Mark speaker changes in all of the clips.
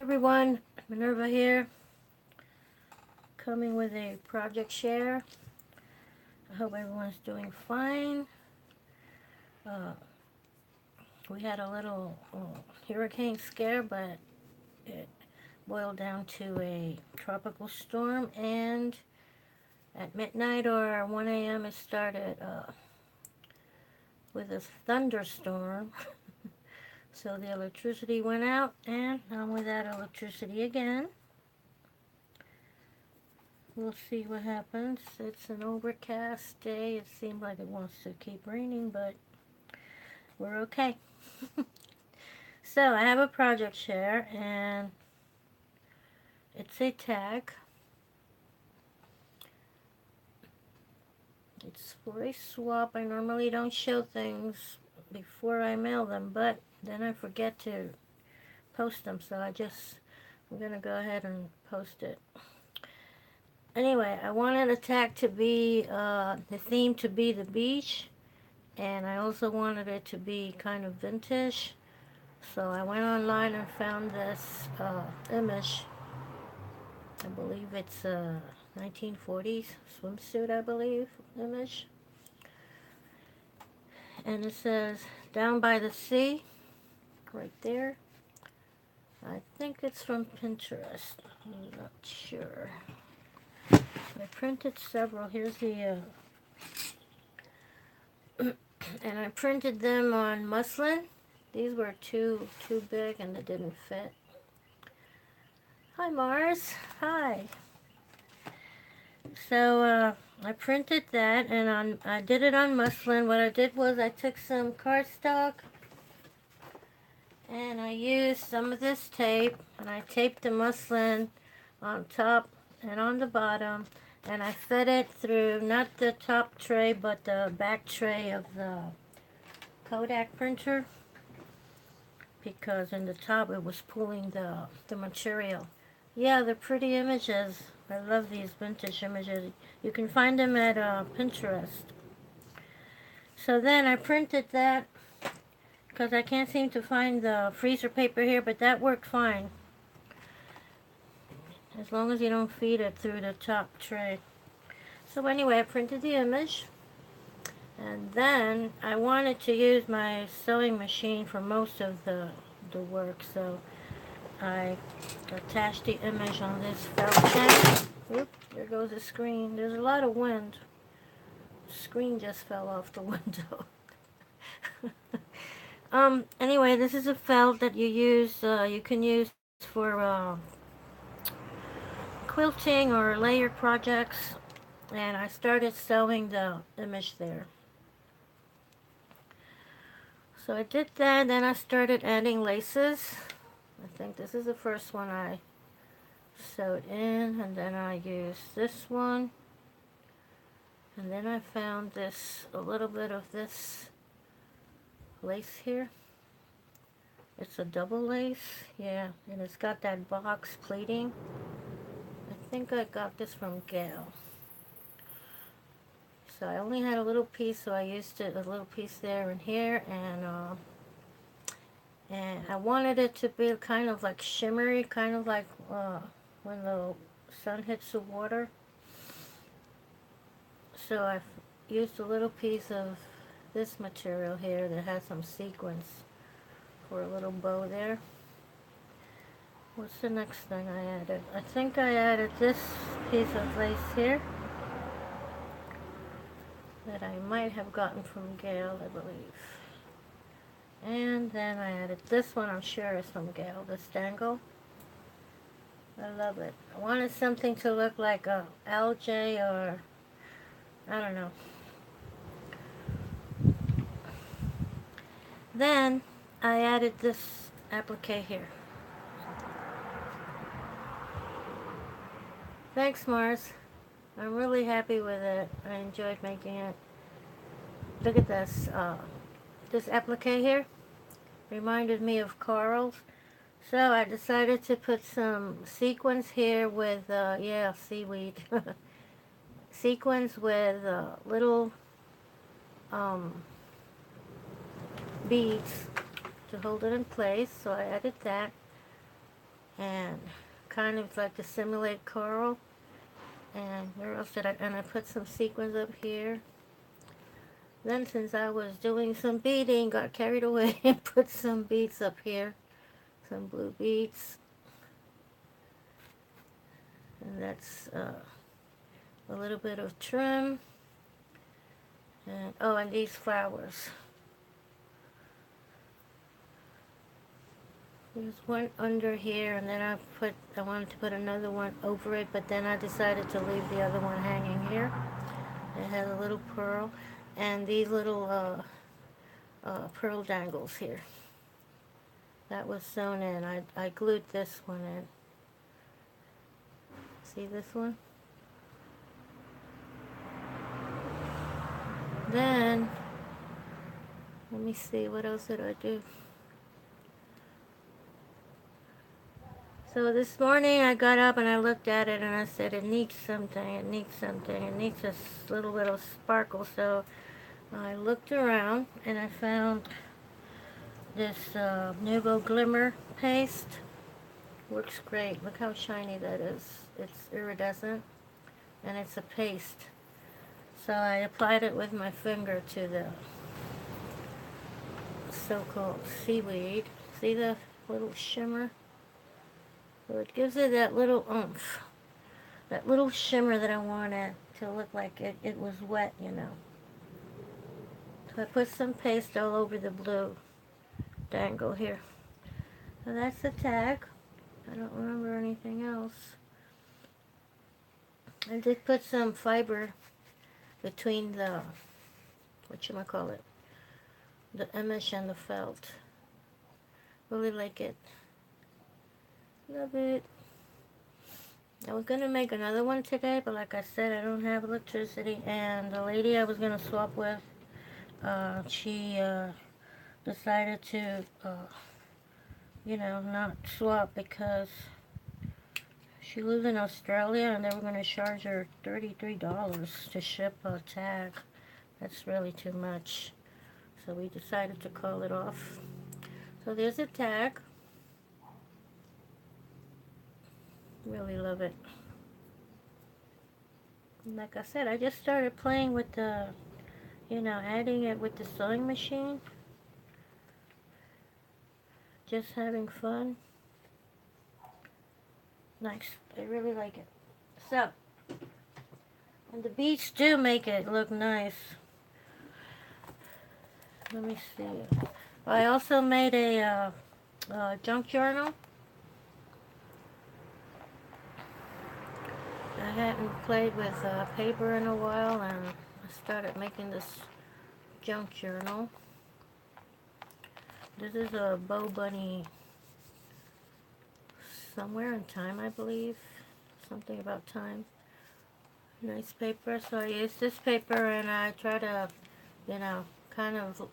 Speaker 1: Everyone, Minerva here, coming with a project share. I hope everyone's doing fine. Uh, we had a little hurricane scare, but it boiled down to a tropical storm, and at midnight or 1 a.m. it started with a thunderstorm. So the electricity went out, and I'm without electricity again. We'll see what happens. It's an overcast day. It seems like it wants to keep raining, but we're okay. So I have a project share, and it's a tag. It's for a swap. I normally don't show things before I mail them, but then I forget to post them, so I'm gonna go ahead and post it. Anyway, I wanted a tag to be, the theme to be the beach, and I also wanted it to be kind of vintage. So I went online and found this image. I believe it's a 1940s swimsuit, I believe, image. And it says, down by the sea, right there. I think it's from Pinterest. I'm not sure. I printed several. Here's the, and I printed them on muslin. These were too big and they didn't fit. Hi, Mars. Hi. So I printed that, and I did it on muslin. What I did was I took some cardstock and I used some of this tape, and I taped the muslin on top and on the bottom, and I fed it through not the top tray but the back tray of the Kodak printer, because in the top it was pulling the material. Yeah, they're pretty images. I love these vintage images. You can find them at Pinterest. So then I printed that because I can't seem to find the freezer paper here, but that worked fine. As long as you don't feed it through the top tray. So anyway, I printed the image. And then I wanted to use my sewing machine for most of the work. So I attached the image on this felt pen. Oop, there goes the screen. There's a lot of wind. The screen just fell off the window. Anyway, this is a felt that you can use for quilting or layer projects. And I started sewing the image there. So I did that, then I started adding laces. I think this is the first one I sewed in, and then I used this one, and then I found a little bit of this lace here. It's a double lace, yeah, and it's got that box pleating. I think I got this from Gail. So I only had a little piece, so I used a little piece there and here, and I wanted it to be kind of like shimmery, kind of like when the sun hits the water. So I've used a little piece of this material here that has some sequins for a little bow there. What's the next thing I added? I think I added this piece of lace here that I might have gotten from Gail, I believe. And then I added this one, I'm sure is from Gail, this dangle. I love it. I wanted something to look like a algae, or I don't know. Then I added this applique here. Thanks, Mars. I'm really happy with it. I enjoyed making it. Look at this. This applique here reminded me of corals. So I decided to put some sequins here with, yeah, seaweed. Sequins with little beads to hold it in place. So I added that. and kind of like to simulate coral. And where else did I, and I put some sequins up here. Then since I was doing some beading, got carried away and put some beads up here. Some blue beads. And that's a little bit of trim. And oh, and these flowers. There's one under here, and then I wanted to put another one over it, but then I decided to leave the other one hanging here. It has a little pearl, and these little pearl dangles here. That was sewn in. I glued this one in. See this one? Then, let me see, what else did I do? So this morning I got up and I looked at it and I said, it needs something, it needs something, it needs a little bit of sparkle. So I looked around and I found this Nuvo Glimmer paste. Works great. Look how shiny that is. It's iridescent and it's a paste. So I applied it with my finger to the so-called seaweed. See the little shimmer? So it gives it that little oomph, that little shimmer that I want it to look like it was wet, you know. So I put some paste all over the blue dangle here. So that's the tag. I don't remember anything else. I did put some fiber between the, whatchamacallit, the emish and the felt. Really like it. Love it. I was gonna make another one today, but like I said, I don't have electricity, and the lady I was gonna swap with, she decided to, you know, not swap because she lives in Australia, and they were gonna charge her $33 to ship a tag. That's really too much. So we decided to call it off. So there's a tag. Really love it. Like I said, I just started playing with the, you know, adding it with the sewing machine. Just having fun. Nice. I really like it. So, and the beads do make it look nice. Let me see. I also made a junk journal. I hadn't played with paper in a while, and I started making this junk journal. This is a Bow Bunny Somewhere in Time, I believe. Something about time. Nice paper. So I use this paper, and I try to, you know, kind of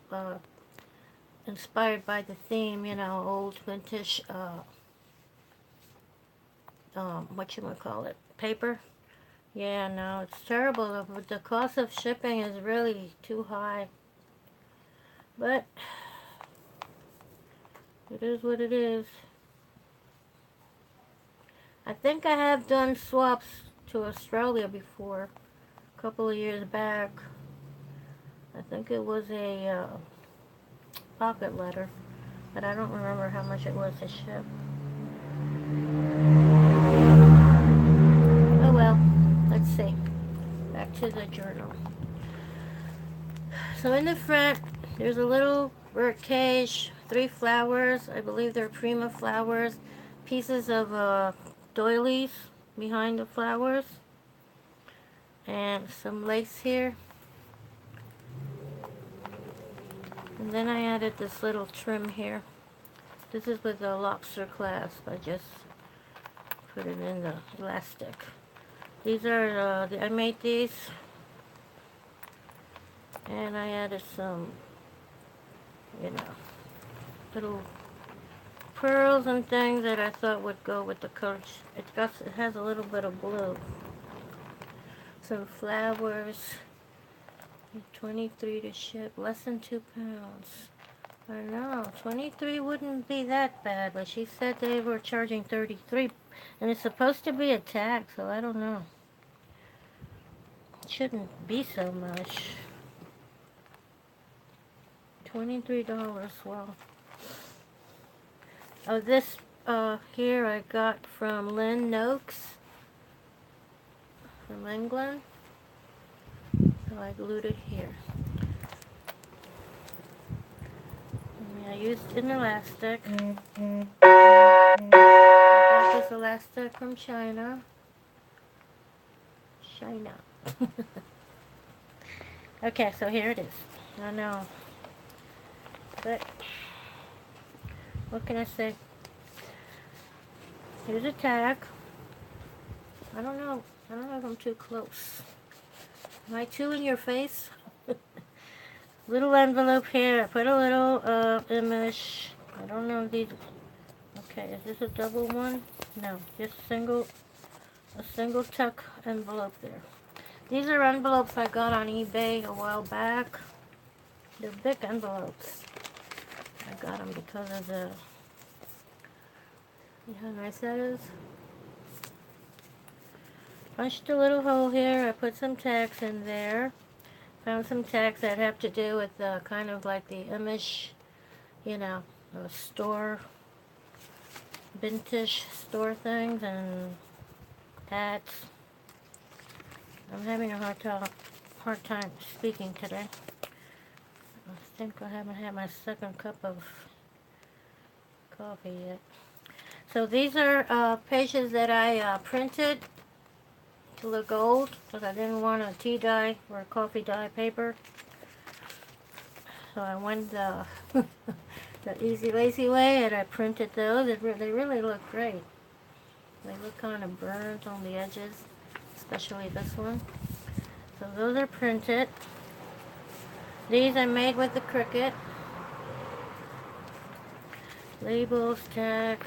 Speaker 1: inspired by the theme, you know, old vintage, whatchamacallit, paper. Yeah, no, it's terrible. The cost of shipping is really too high. But it is what it is. I think I have done swaps to Australia before, a couple of years back. I think it was a pocket letter, but I don't remember how much it was to ship. Oh well, let's see. Back to the journal. So in the front, there's a little bird cage, 3 flowers. I believe they're prima flowers. Pieces of doilies behind the flowers. And some lace here. And then I added this little trim here. This is with the lobster clasp. I just put it in the elastic. These are, I made these. And I added some, you know, little pearls and things that I thought would go with the colors. It has a little bit of blue. Some flowers. 23 to ship, less than 2 pounds. I know, 23 wouldn't be that bad, but she said they were charging 33, and it's supposed to be a tag, so I don't know. It shouldn't be so much. $23, well. Oh, this here I got from Lynn Noakes from England. So I glued it here. And I used an elastic. I got this elastic from China. China. Okay, so here it is. I know. But what can I say? Here's a tag. I don't know. I don't know if I'm too close. Am I too in your face? Little envelope here. I put a little image. I don't know if these. Okay, is this a double one? No, just a single tuck envelope there. These are envelopes I got on eBay a while back. They're big envelopes. I got them because of the. See how nice that is? Punched a little hole here. I put some tags in there. Found some tags that have to do with kind of like the image, you know, store, vintage store things and ads. I'm having a hard time speaking today. I think I haven't had my second cup of coffee yet. So these are pages that I printed to look old because I didn't want a tea dye or a coffee dye paper. So I went the easy lazy way and I printed those. They really look great. They look kind of burnt on the edges, especially this one. So those are printed. These I made with the Cricut. Labels, tags.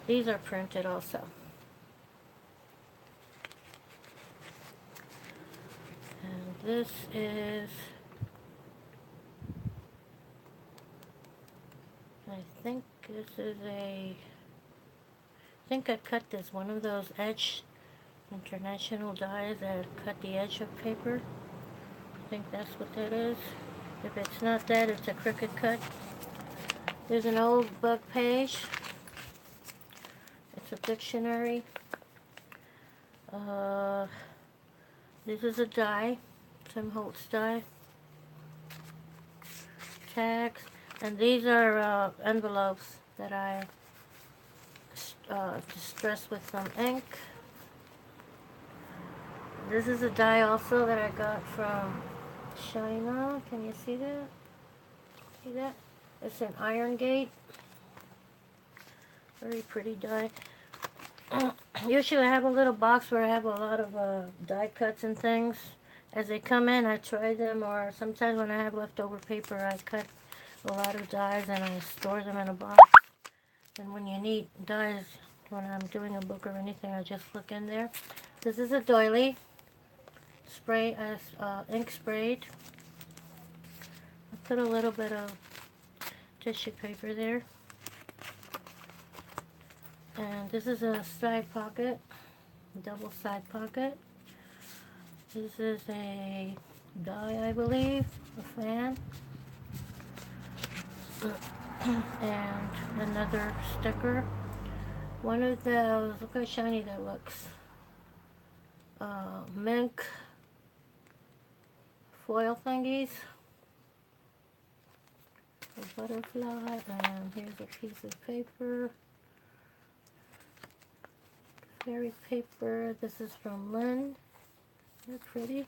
Speaker 1: These are printed also. And this is, I think I cut this, one of those Edge International dies that cut the edge of paper. I think that's what that is. If it's not that, it's a Cricut cut. There's an old book page. It's a dictionary. This is a die, Tim Holtz die. Tags. And these are envelopes that I distressed with some ink. This is a die also that I got from China. Can you see that? See that? It's an iron gate. Very pretty die. Usually I have a little box where I have a lot of die cuts and things. As they come in, I try them, or sometimes when I have leftover paper, I cut a lot of dies and I store them in a box. And when you need dies, when I'm doing a book or anything, I just look in there. This is a doily. Spray as ink sprayed. I put a little bit of tissue paper there. And this is a side pocket, double side pocket. This is a die, I believe, a fan. And another sticker. One of those, look how shiny that looks. Mink foil thingies. A butterfly, and here's a piece of paper. Fairy paper. This is from Lynn. They're pretty.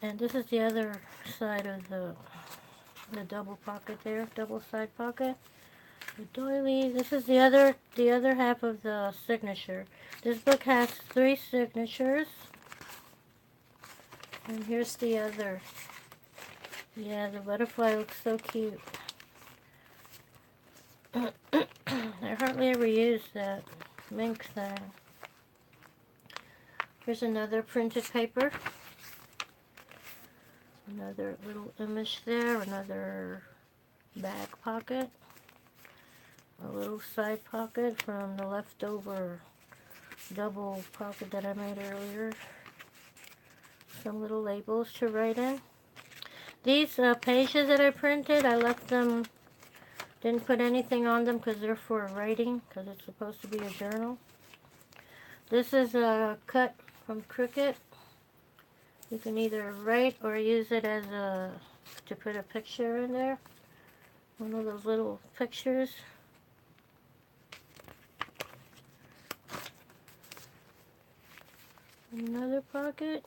Speaker 1: And this is the other side of the double pocket there, double side pocket. The doily. This is the other half of the signature. This book has 3 signatures. And here's the other. Yeah, the butterfly looks so cute. I hardly ever use that mink thing. Here's another printed paper. Another little image there, another back pocket, a little side pocket from the leftover double pocket that I made earlier. Some little labels to write in. These pages that I printed, I left them, didn't put anything on them because they're for writing, because it's supposed to be a journal. This is a cut from Cricut. You can either write or use it as to put a picture in there. One of those little pictures. Another pocket.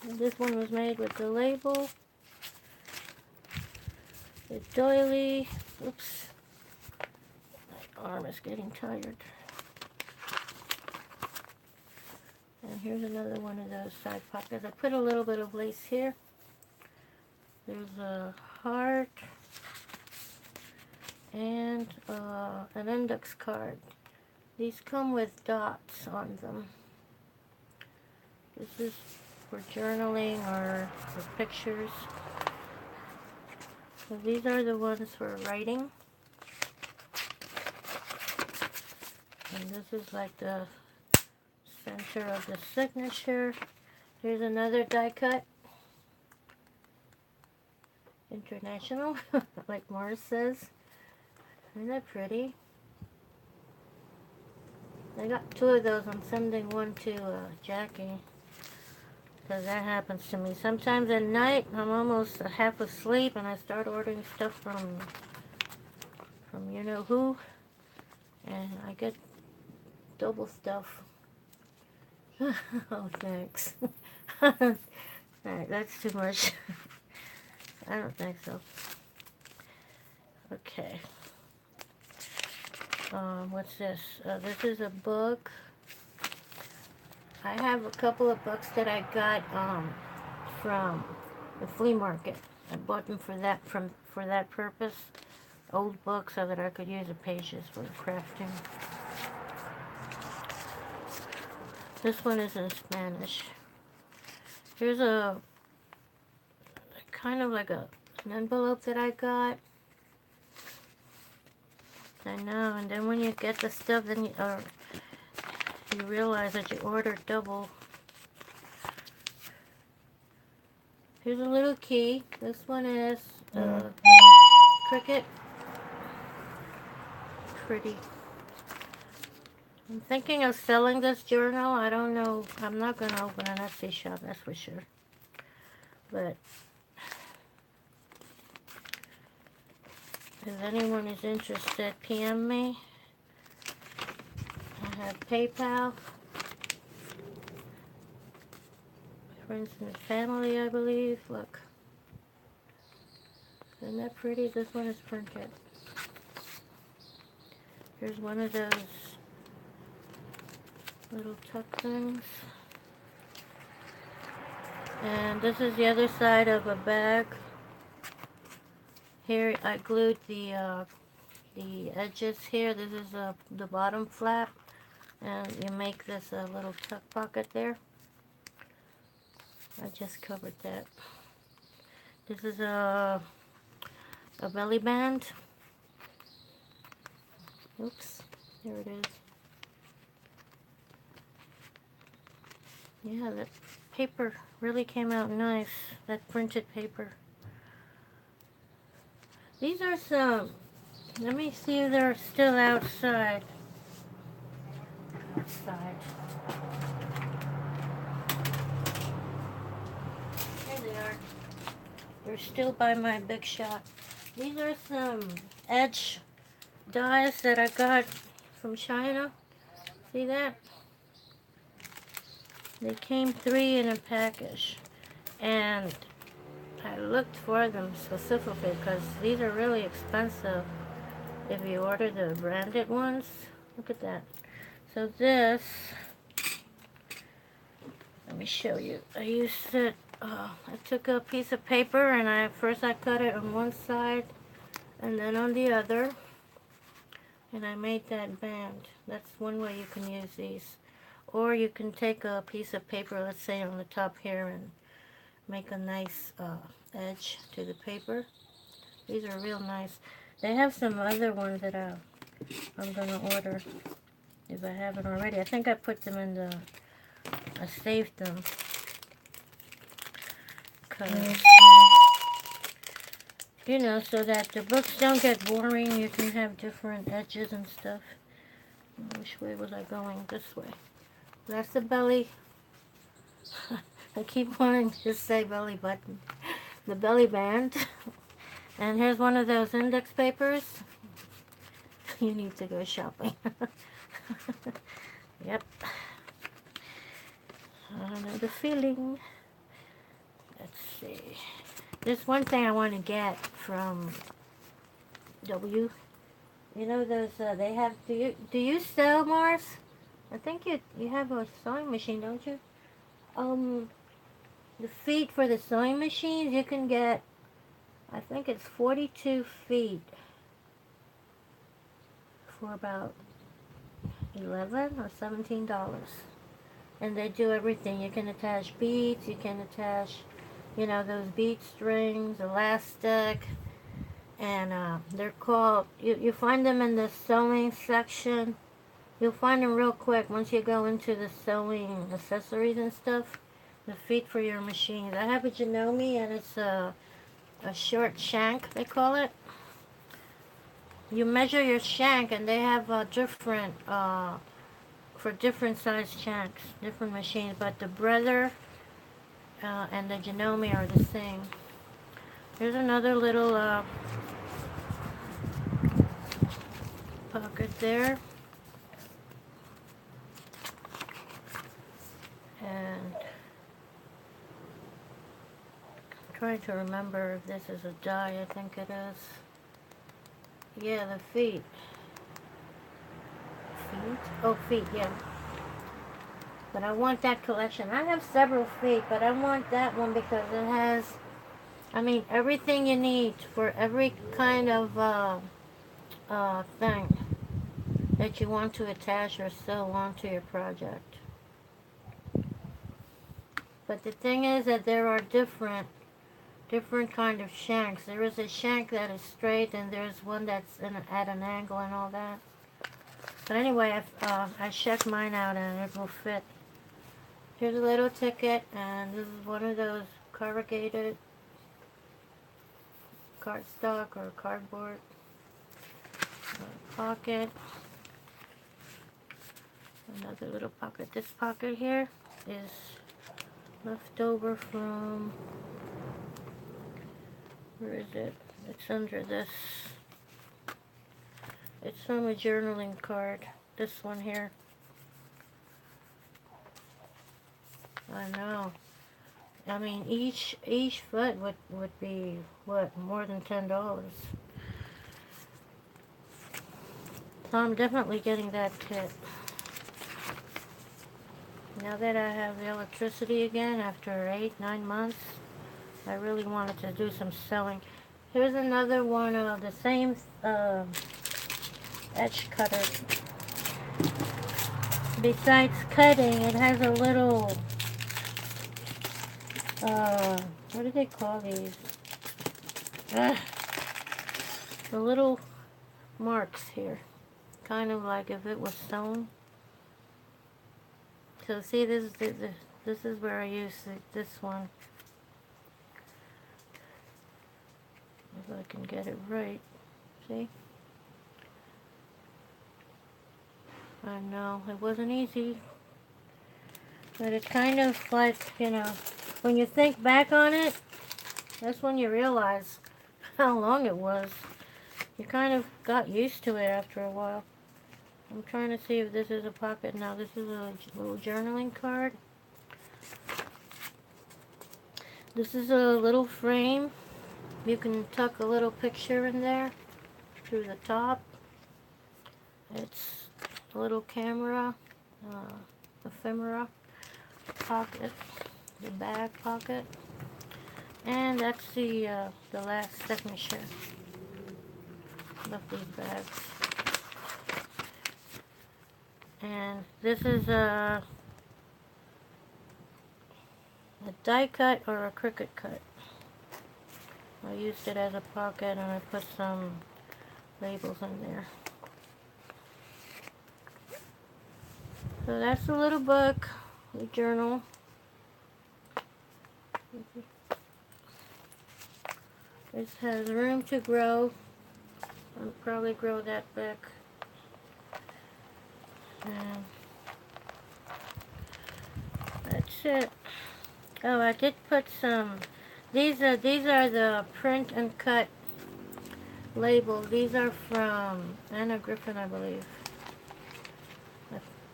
Speaker 1: And this one was made with the label. The doily. Oops. My arm is getting tired. And here's another one of those side pockets. I put a little bit of lace here. There's a heart and an index card. These come with dots on them. This is for journaling or for pictures. So these are the ones for writing. And this is like the center of the signature. Here's another die cut. International, like Morris says. Isn't that pretty? I got 2 of those. I'm sending one to Jackie, because that happens to me. Sometimes at night, I'm almost half asleep, and I start ordering stuff from you know who, and I get double stuff. Oh, thanks. Alright, that's too much. I don't think so. Okay. What's this? This is a book. I have a couple of books that I got from the flea market. I bought them for that purpose. Old books so that I could use the pages for crafting. This one is in Spanish. Here's a kind of like an envelope that I got. I know, and then when you get the stuff, then you realize that you ordered double. Here's a little key. This one is Cricut. Pretty. I'm thinking of selling this journal. I don't know. I'm not going to open an Etsy shop, that's for sure. But if anyone is interested, PM me. I have PayPal. Friends and family, I believe. Look. Isn't that pretty? This one is printed. Here's one of those little tuck things. And this is the other side of a bag. Here I glued the edges here. This is the bottom flap, and you make this little tuck pocket there. I just covered that. This is a belly band. Oops, there it is. Yeah, that paper really came out nice. That printed paper. These are some, let me see if they're still outside. There they are. They're still by my big shot. These are some edge dies that I got from China. See that? They came 3 in a package. And I looked for them specifically because these are really expensive if you order the branded ones. Look at that. So this, let me show you. I used it, I took a piece of paper and first I cut it on one side and then on the other. And I made that band. That's one way you can use these. Or you can take a piece of paper, let's say on the top here, and make a nice edge to the paper. These are real nice. They have some other ones that I'm going to order if I haven't already. I think I put them in the... I saved them. Because, you know, so that the books don't get boring. You can have different edges and stuff. Which way was I going? This way. That's the belly. I keep wanting to say belly button. The belly band. And here's one of those index papers. You need to go shopping. Yep. I know the feeling. Let's see. There's one thing I want to get from W. You know those, they have, do you sell, Mars? I think you have a sewing machine, don't you? The feet for the sewing machines, you can get, I think it's 42 feet for about $11 or $17. And they do everything. You can attach beads, you can attach, you know, those bead strings, elastic, and they're called, you find them in the sewing section. You'll find them real quick once you go into the sewing accessories and stuff. The feet for your machines. I have a Janome, and it's a short shank, they call it. You measure your shank, and they have different, for different size shanks, different machines, but the Brother and the Janome are the same. Here's another little pocket there. And I'm trying to remember if this is a die. I think it is. Yeah, the feet. Feet? Oh, feet, yeah. But I want that collection. I have several feet, but I want that one because it has, I mean, everything you need for every kind of thing that you want to attach or sew onto your project. But the thing is that there are different kind of shanks. There is a shank that is straight, and there's one that's at an angle and all that. But anyway, I checked mine out, and it will fit. Here's a little ticket, and this is one of those corrugated cardstock or cardboard pocket. Another little pocket. This pocket here is left over from, where is it? It's under this. It's from a journaling card. This one here. I know. I mean, each foot would be, what, more than $10. So I'm definitely getting that kit. Now that I have the electricity again after 8-9 months, I really wanted to do some sewing. Here's another one of the same edge cutter. Besides cutting, it has a little, what do they call these? The little marks here. Kind of like if it was sewn. So see, this is where I use this one. If I can get it right. See? I know, it wasn't easy. But it's kind of like, you know, when you think back on it, that's when you realize how long it was. You kind of got used to it after a while. I'm trying to see if this is a pocket. Now this is a little journaling card. This is a little frame. You can tuck a little picture in there through the top. It's a little camera, ephemera pocket, the bag pocket, and that's the last signature of these bags. And this is a die cut or a Cricut cut. I used it as a pocket and I put some labels in there. So that's a little book, a journal. It has room to grow. I'll probably grow that back. And that's it. Oh, I did put some. These are the print and cut labels. These are from Anna Griffin, I believe.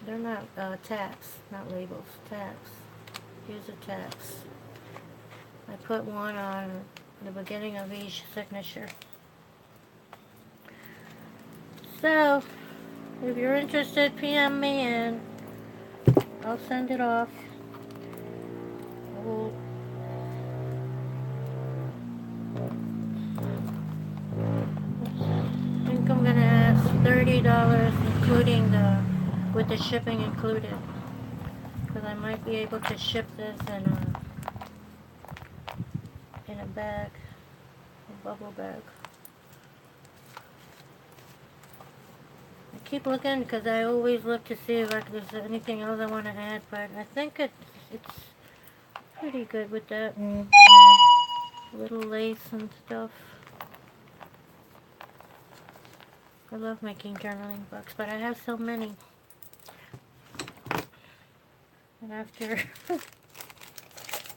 Speaker 1: They're not tags, not labels. Tags. Here's a tags. I put one on the beginning of each signature. So, if you're interested, PM me and I'll send it off. I think I'm gonna ask $30, including with the shipping included, because I might be able to ship this in a bag, a bubble bag. I keep looking because I always look to see if there's anything else I want to add, but I think it's pretty good with that. Little lace and stuff. I love making journaling books, but I have so many. And after,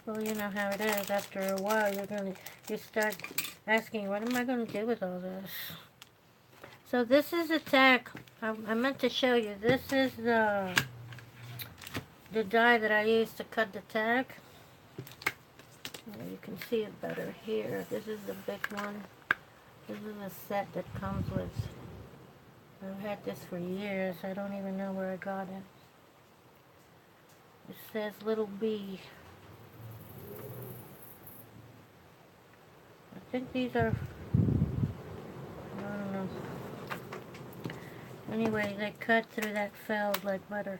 Speaker 1: well, you know how it is. After a while, you start asking, what am I going to do with all this? So this is a tag. I meant to show you. This is the die that I used to cut the tag. You can see it better here. This is the big one. This is a set that comes with. I've had this for years. I don't even know where I got it. It says Little B. I think these are, I don't know. Anyway, they cut through that felt like butter.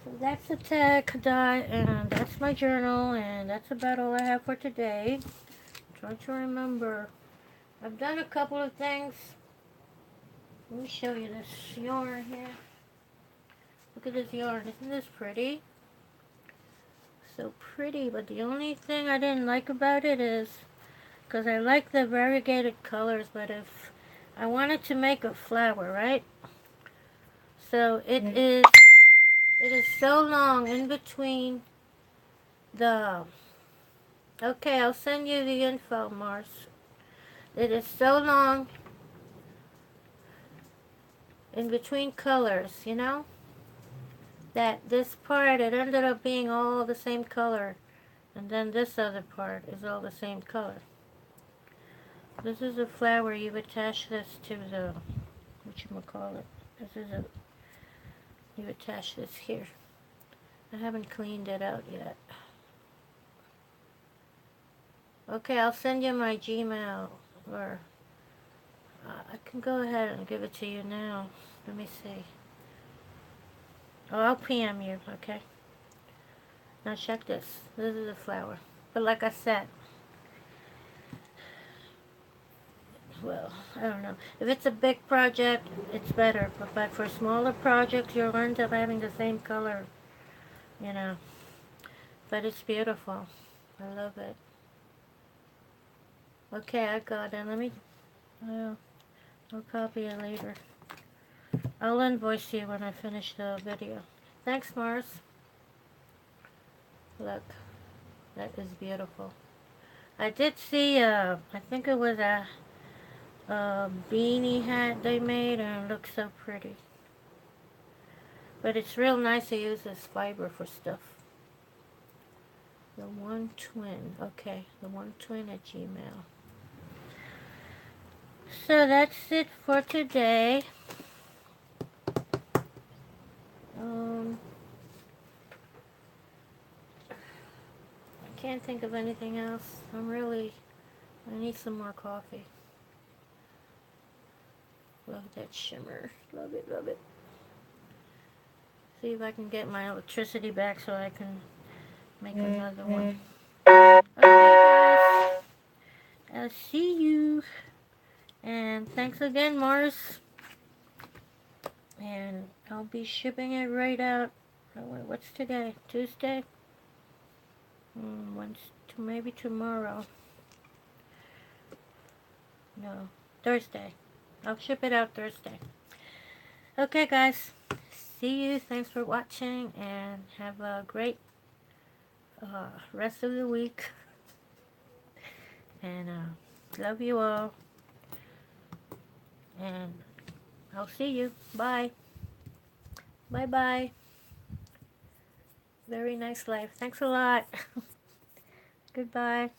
Speaker 1: So that's a tag die, and that's my journal, and that's about all I have for today. Try to remember. I've done a couple of things. Let me show you this yarn here. Look at this yarn. Isn't this pretty? So pretty, but the only thing I didn't like about it is, because I like the variegated colors, but if I wanted to make a flower, right? So it is so long in between the, okay, I'll send you the info, Mars. It is so long in between colors, you know, that this part, it ended up being all the same color, and then this other part is all the same color. This is a flower. You attach this to the, whatchamacallit, you attach this here. I haven't cleaned it out yet. Okay, I'll send you my Gmail, or I can go ahead and give it to you now. Let me see. Oh, I'll PM you, okay? Now check this. This is a flower. But like I said, well, I don't know. If it's a big project, it's better. But for smaller projects, you'll end up having the same color, you know. But it's beautiful. I love it. Okay, I got it. Let me, I'll copy it later. I'll invoice you when I finish the video. Thanks, Mars. Look, that is beautiful. I did see, I think it was a beanie hat they made, and it looks so pretty. But it's real nice to use this fiber for stuff. The One Twin. Okay, the One Twin at Gmail. So that's it for today. I can't think of anything else. I need some more coffee. Love that shimmer. Love it, love it. See if I can get my electricity back so I can make another one. Okay, guys. I'll see you. And thanks again, Mars. And I'll be shipping it right out. Oh, wait, what's today? Tuesday? Maybe tomorrow. No, Thursday. I'll ship it out Thursday. Okay, guys. See you. Thanks for watching. And have a great rest of the week. And love you all. And I'll see you. Bye. Bye-bye. Very nice life. Thanks a lot. Goodbye.